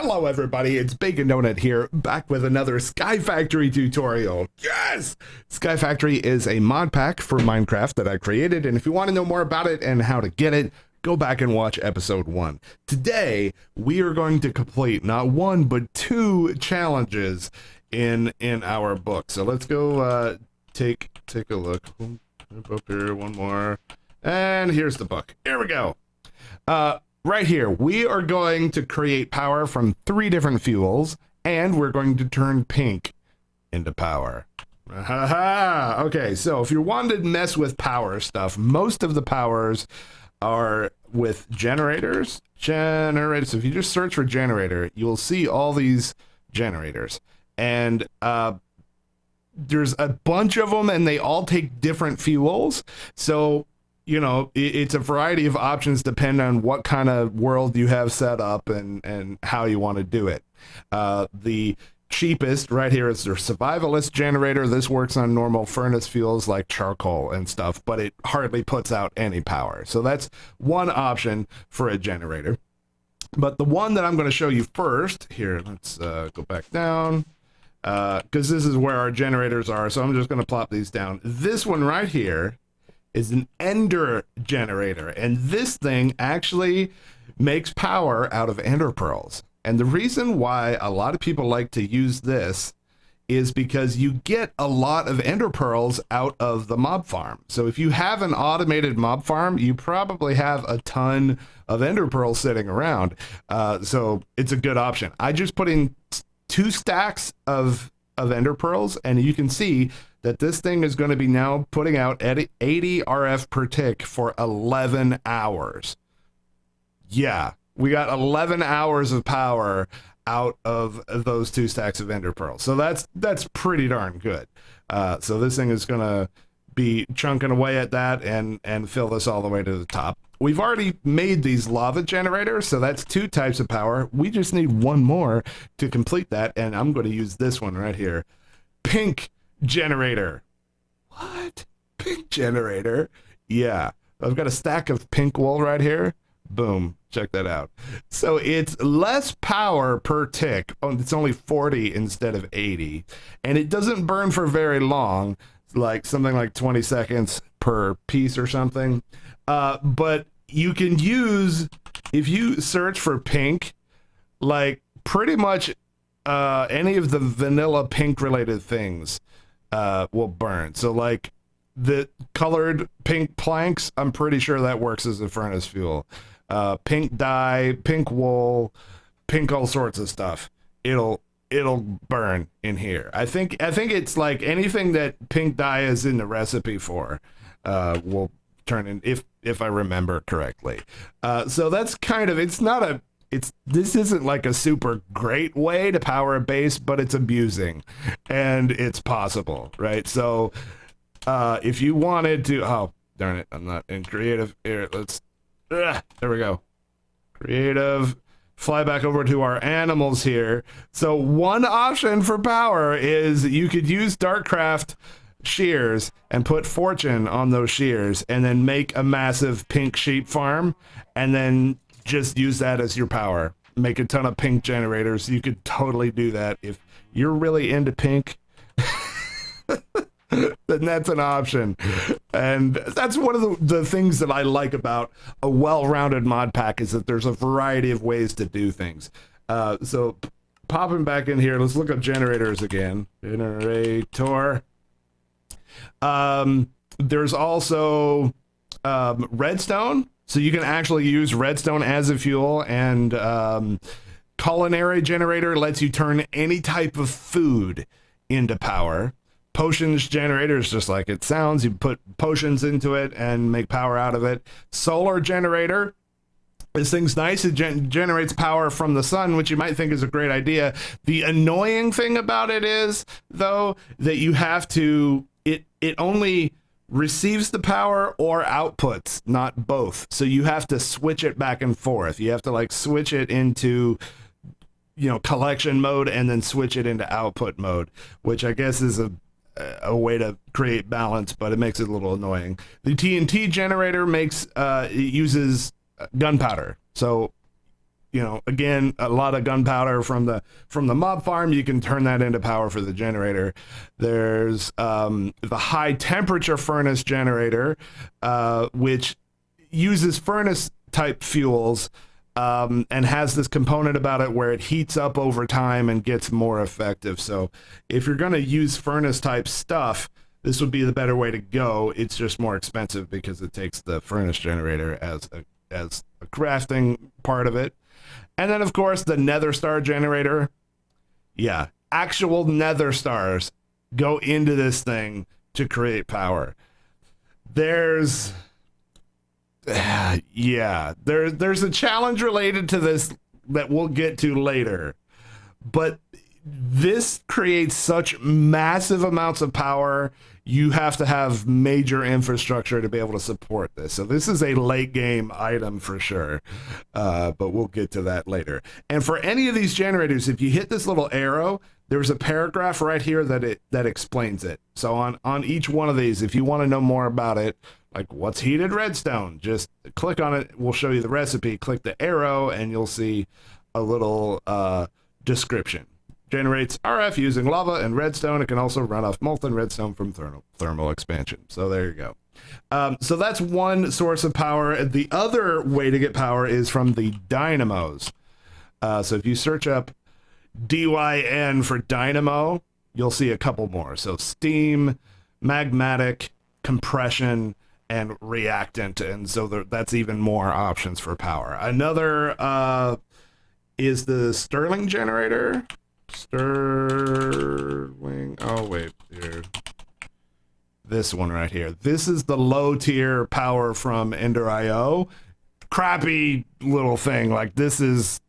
Hello everybody, it's Bacon Donut here, back with another Sky Factory tutorial. Yes! Sky Factory is a mod pack for Minecraft that I created, and if you want to know more about it and how to get it, go back and watch episode 1. Today, we are going to complete not one, but 2 challenges in our book. So let's go take a look. Up here, one more. And here's the book. Here we go. Right here, we are going to create power from 3 different fuels, and we're going to turn pink into power. Okay, so if you wanted to mess with power stuff, most of the powers are with generators. So if you just search for generator, you'll see all these generators. And there's a bunch of them, and they all take different fuels. So you know, it's a variety of options depending on what kind of world you have set up and how you want to do it. The cheapest right here is the Survivalist Generator. This works on normal furnace fuels like charcoal and stuff, but it hardly puts out any power. So that's one option for a generator. But the one that I'm going to show you first, here, let's go back down, because this is where our generators are. So I'm just going to plop these down. This one right here is an ender generator, and this thing actually makes power out of ender pearls. And the reason why a lot of people like to use this is because you get a lot of ender pearls out of the mob farm. So if you have an automated mob farm, you probably have a ton of ender pearls sitting around. So it's a good option. I just put in 2 stacks of ender pearls, and you can see that this thing is going to be now putting out 80 RF per tick for 11 hours. Yeah, we got 11 hours of power out of those 2 stacks of ender pearls. So that's pretty darn good. So this thing is going to be chunking away at that and fill this all the way to the top. We've already made these lava generators, so that's 2 types of power. We just need 1 more to complete that, and I'm going to use this one right here. Pink generator. What? Pink generator? Yeah. I've got a stack of pink wool right here. Boom. Check that out. So it's less power per tick. Oh, it's only 40 instead of 80. And it doesn't burn for very long, like something like 20 seconds per piece or something. But you can use, if you search for pink, like pretty much any of the vanilla pink related things will burn. So like the colored pink planks, I'm pretty sure that works as a furnace fuel. Pink dye, pink wool, pink all sorts of stuff. It'll burn in here. I think it's like anything that pink dye is in the recipe for will turn in, if I remember correctly. So that's kind of, this isn't like a super great way to power a base, but it's amusing and it's possible, right? So if you wanted to, oh darn it, I'm not in creative here. There we go. Creative, fly back over to our animals here. So one option for power is you could use Darkcraft shears and put fortune on those shears and then make a massive pink sheep farm and then just use that as your power. Make a ton of pink generators. You could totally do that if you're really into pink. Then that's an option. And that's one of the things that I like about a well-rounded mod pack is that there's a variety of ways to do things. So popping back in here, let's look up generators again. Generator. There's also redstone. So you can actually use redstone as a fuel, and culinary generator lets you turn any type of food into power. Potions generator is just like it sounds. You put potions into it and make power out of it. Solar generator. This thing's nice. It generates power from the sun, which you might think is a great idea. The annoying thing about it is, though, that you have to, it only receives the power or outputs, not both. So you have to switch it back and forth. You have to like switch it into, you know, collection mode and then switch it into output mode, which I guess is a way to create balance, but it makes it a little annoying. The TNT generator makes it uses gunpowder. So again, a lot of gunpowder from the mob farm. You can turn that into power for the generator. There's the high temperature furnace generator, which uses furnace type fuels, and has this component about it where it heats up over time and gets more effective. So if you're going to use furnace type stuff, this would be the better way to go. It's just more expensive because it takes the furnace generator as a crafting part of it. And then, of course, the nether star generator. Yeah, actual nether stars go into this thing to create power. There's a challenge related to this that we'll get to later. But this creates such massive amounts of power. You have to have major infrastructure to be able to support this. So this is a late game item for sure, but we'll get to that later. And for any of these generators, if you hit this little arrow, there's a paragraph right here that explains it. So on each one of these, if you want to know more about it, like what's heated redstone, just click on it. We'll show you the recipe. Click the arrow and you'll see a little description. Generates RF using lava and redstone. It can also run off molten redstone from thermal expansion. So there you go. So that's one source of power. The other way to get power is from the dynamos. So if you search up DYN for dynamo, you'll see a couple more. So steam, magmatic, compression, and reactant. And so that's even more options for power. Another is the Stirling generator. Sterling. Oh, wait, dude. This one right here. This is the low tier power from Ender.io. Crappy little thing. Like, this is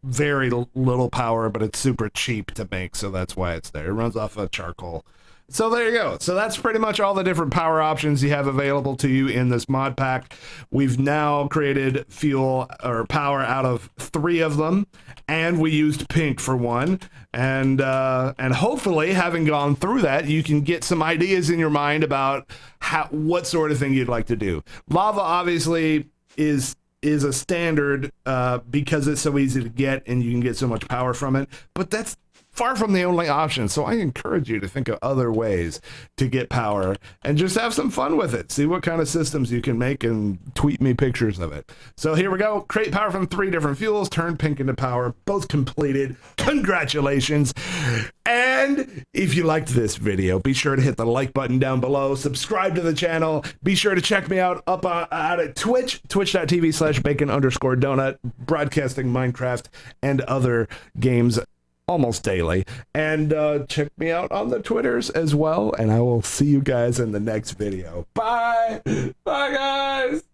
very little power, but it's super cheap to make, so that's why it's there. It runs off of charcoal. So there you go. So that's pretty much all the different power options you have available to you in this mod pack. We've now created fuel or power out of 3 of them, and we used pink for one. And hopefully, having gone through that, you can get some ideas in your mind about what sort of thing you'd like to do. Lava obviously is a standard because it's so easy to get and you can get so much power from it, but that's far from the only option. So I encourage you to think of other ways to get power and just have some fun with it. See what kind of systems you can make and tweet me pictures of it. So here we go. Create power from 3 different fuels, turn pink into power, both completed. Congratulations. And if you liked this video, be sure to hit the like button down below, subscribe to the channel. Be sure to check me out out at Twitch, twitch.tv/bacon_donut, broadcasting Minecraft and other games almost daily. And check me out on the Twitters as well, and I will see you guys in the next video. Bye. Bye, guys.